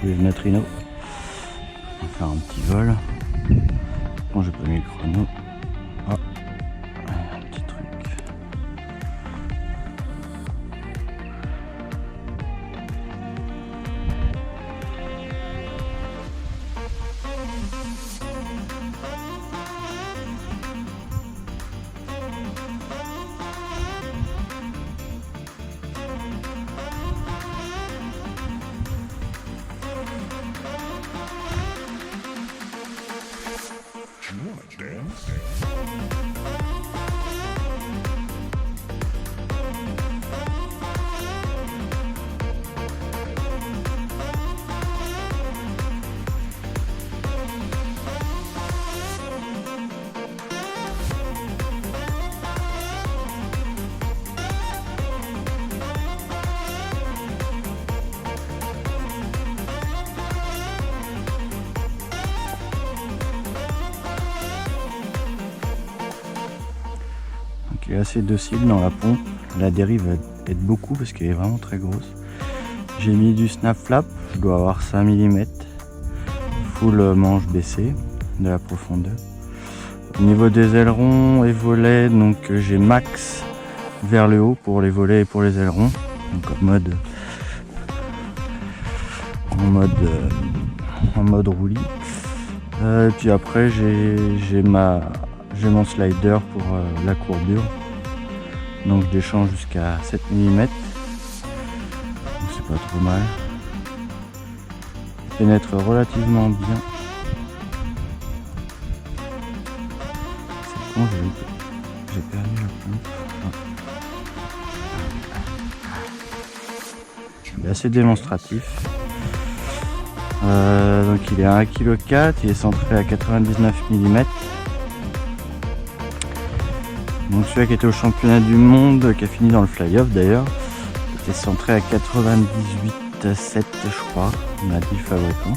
Vive Neutrino. On va faire un petit vol. Bon, j'ai pas mis le chrono. Ah, un petit truc. Il est assez docile dans la pompe. La dérive va être beaucoup parce qu'elle est vraiment très grosse. J'ai mis du snap flap, je dois avoir 5 mm. Full manche baissée de la profondeur. Au niveau des ailerons et volets, donc j'ai max vers le haut pour les volets et pour les ailerons. Donc en mode roulis. Et puis après j'ai mon slider pour la courbure. Donc je déchange jusqu'à 7 mm. Donc c'est pas trop mal. Il pénètre relativement bien. C'est con, j'ai perdu la pompe. Il est assez démonstratif. Donc il est à 1,4 kg, il est centré à 99 mm. Donc celui-là qui était au championnat du monde, qui a fini dans le fly-off d'ailleurs, était centré à 98,7 je crois, il m'a dit le fabricant.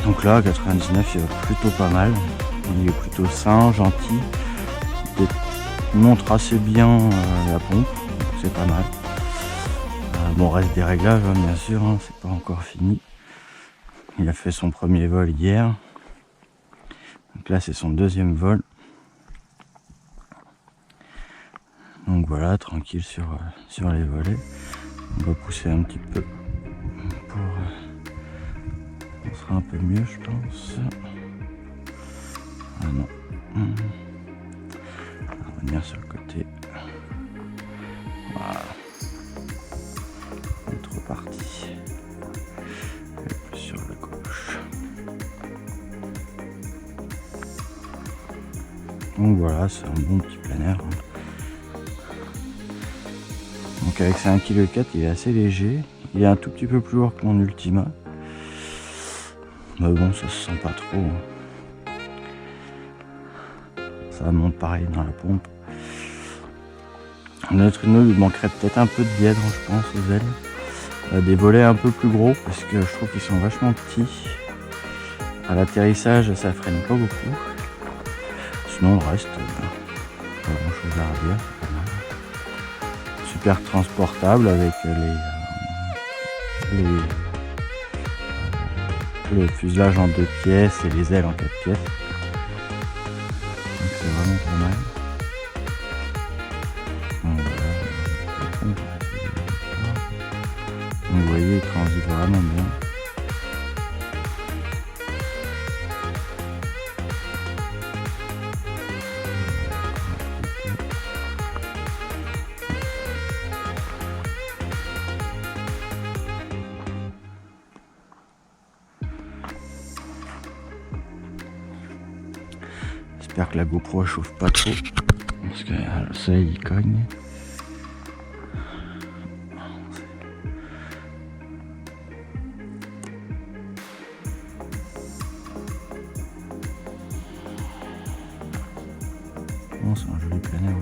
Donc là, à 99, il va plutôt pas mal. Il est plutôt sain, gentil. Il montre assez bien la pompe, donc c'est pas mal. Bon, reste des réglages, hein, bien sûr, hein, c'est pas encore fini. Il a fait son premier vol hier. Donc là, c'est son deuxième vol. Donc voilà, tranquille sur les volets. On va pousser un petit peu pour... on sera un peu mieux, je pense. Ah non. On va revenir sur le côté. Voilà. On est trop parti. Et plus sur la gauche. Donc voilà, c'est un bon petit plein air. Donc avec ses 1,4 kg, il est assez léger. Il est un tout petit peu plus lourd que mon Ultima. Mais bon, ça se sent pas trop. Ça monte pareil dans la pompe. Le Neutrino lui manquerait peut-être un peu de dièdre, je pense, aux ailes. Des volets un peu plus gros parce que je trouve qu'ils sont vachement petits. À l'atterrissage, ça freine pas beaucoup. Sinon, le reste, pas grand chose à redire. Super transportable avec le fuselage en 2 pièces et les ailes en 4 pièces. Donc c'est vraiment pas mal. Donc, voilà. Donc vous voyez, il transite vraiment bien. J'espère que la GoPro chauffe pas trop parce que le soleil il cogne. Bon, c'est un joli plein air.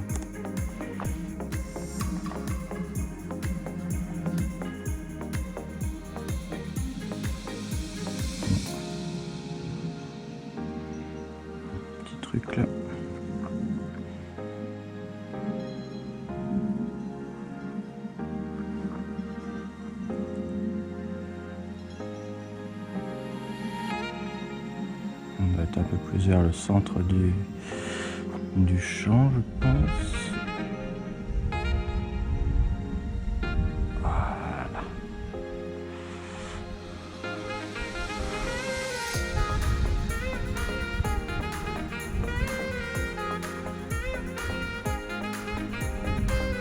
Petit truc là. peut-être un peu plus vers le centre du champ, je pense. Voilà.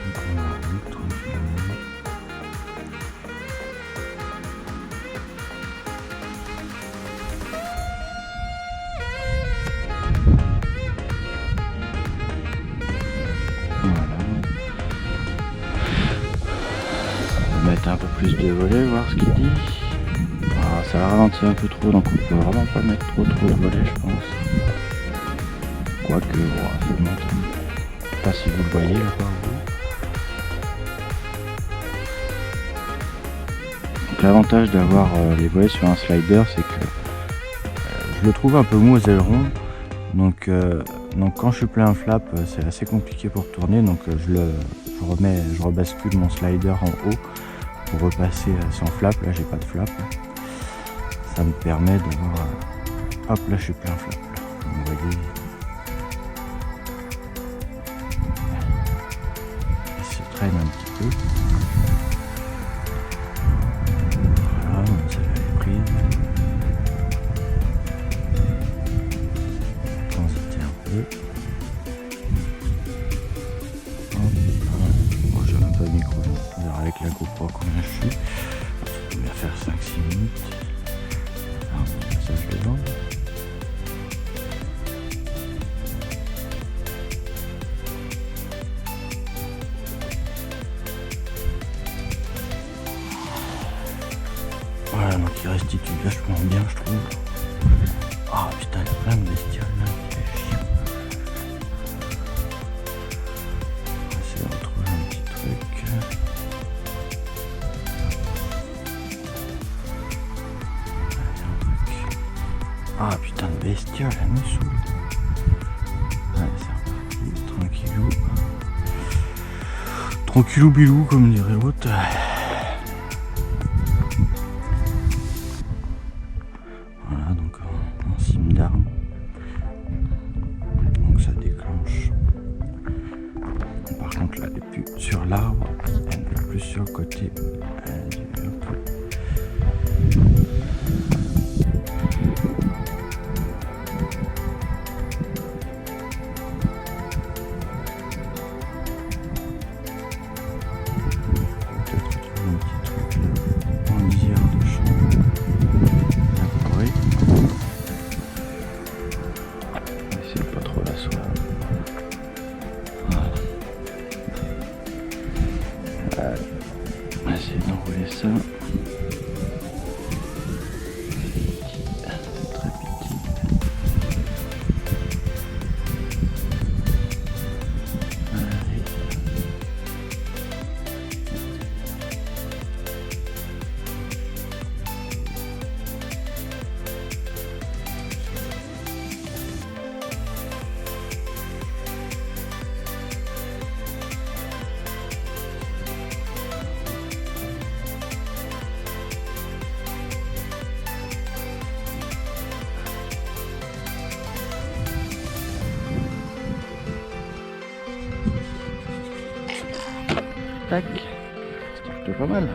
Donc on arrive tranquillement. Voilà. On va mettre un peu plus de volets, voir ce qu'il dit. Ah, ça ralentit un peu trop, donc on peut vraiment pas mettre trop de volets, je pense. Quoique, ça monte. Je sais pas si vous le voyez là par vous. Donc l'avantage d'avoir les volets sur un slider, c'est que je le trouve un peu mou aux ailerons. Donc quand je suis plein flap, c'est assez compliqué pour tourner, donc je rebascule mon slider en haut pour repasser sans flap. Là j'ai pas de flap, ça me permet d'avoir, hop là je suis plein flap là, comme vous voyez. Il se traîne un petit peu. Voilà, ça va les prises. Bon, j'ai même pas de micro, on verra avec la GoPro combien je suis. On va faire 5-6 minutes. Faire un petit passage devant. Voilà, donc il restitue vachement bien, je trouve. Ah putain, il y a plein de bestioles là. Ah putain de bestiole, elle me saoule. Allez, c'est reparti, tranquillou. Tranquillou bilou, comme dirait l'autre. Voilà, donc en cime d'arbre. Donc ça déclenche. Par contre là, elle n'est plus sur l'arbre, elle n'est plus sur le côté. On va essayer d'enrouler ça. C'est très petit. Allez. Tac, c'est plutôt pas mal.